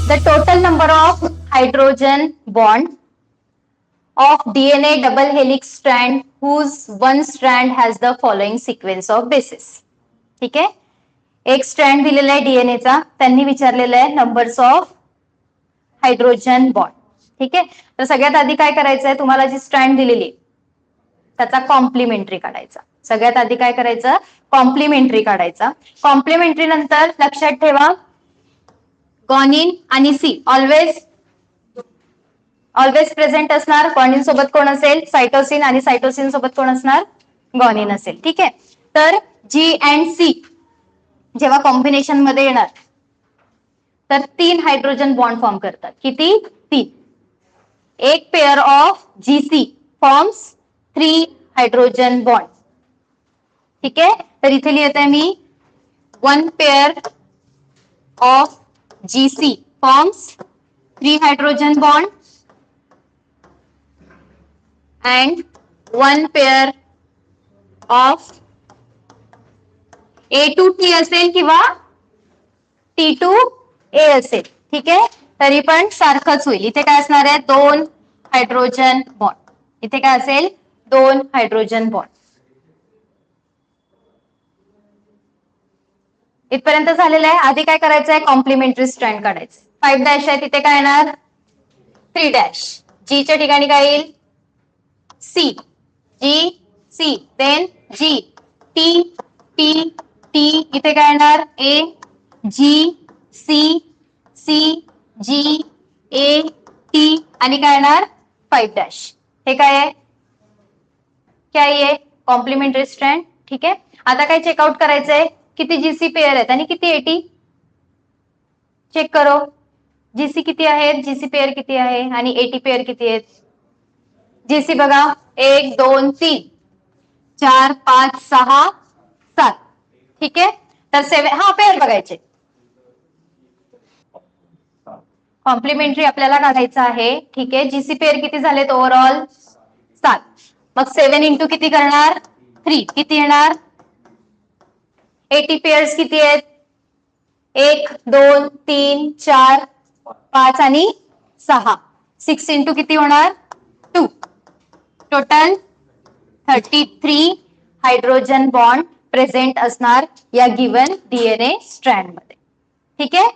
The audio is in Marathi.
The total number of hydrogen bond of DNA double helix strand whose one strand has the following sequence of bases. ठीक आहे, एक स्ट्रँड दिलेला आहे डीएनएचा, त्यांनी विचारलेलं आहे नंबर्स ऑफ हायड्रोजन बॉन्ड. ठीक आहे, तर सगळ्यात आधी काय करायचंय, तुम्हाला जी स्ट्रँड दिलेली त्याचा कॉम्प्लिमेंटरी काढायचा. सगळ्यात आधी काय करायचं, कॉम्प्लिमेंटरी काढायचा. कॉम्प्लिमेंटरी नंतर लक्षात ठेवा गॉनिन आणि सी ऑलवेज प्रेझेंट असणार. गॉनिन सोबत कोण असेल, सायटोसिन, आणि सायटोसिन सोबत कोण असणार, गॉनिन असेल. ठीक आहे, तर जी अँड सी जेव्हा कॉम्बिनेशन मध्ये येणार तर 3 हायड्रोजन बॉन्ड फॉर्म करतात. किती, 3. एक pair of GC forms 3 hydrogen bond. ठीक आहे, तर इथे लिहित आहे मी 1 pair of GC forms 3 hydrogen bond and 1 pair of A to T असेल किंवा T to A असेल. ठीक आहे, तरी पण सारखंच होईल. इथे काय असणार आहे, 2 हायड्रोजन बॉन्ड. इथे काय असेल, 2 हायड्रोजन बॉन्ड. इथपर्यंत झालेलं आहे. आधी काय करायचं आहे, कॉम्प्लिमेंटरी स्ट्रँड काढायचं. 5 डॅश आहे, तिथे काय येणार 3 डॅश. जी च्या ठिकाणी काय येईल, C, G, C, then G, T, T, T, इथे काय येणार A, G, C, C, G, A, T, आणि काय येणार 5 डॅश. हे काय आहे, काय आहे, कॉम्प्लिमेंटरी स्ट्रँड. ठीक आहे, आता काय चेकआउट करायचंय, किती जीसी पेअर आहेत आणि किती एटी. चेक करो, जीसी किती आहेत, जीसी पेअर किती आहे आणि एटी पेअर किती आहेत. जीसी बघा 1 2 3 4 5 6 7. ठीक आहे, तर 7 हा पेअर बघायचे. कॉम्प्लिमेंटरी आपल्याला काढायचं आहे. ठीक आहे, जीसी पेअर किती झालेत ओव्हरऑल 7. मग 7 इंटू किती करणार 3, किती येणार. एटी पेअर्स किती आहेत, 1 2 3 4 5 आणि 6. 6 इंटू किती होणार 2. टोटल 33 हायड्रोजन बॉन्ड प्रेझेंट असणार या गिवन डीएनए स्ट्रँड मध्ये. ठीक आहे.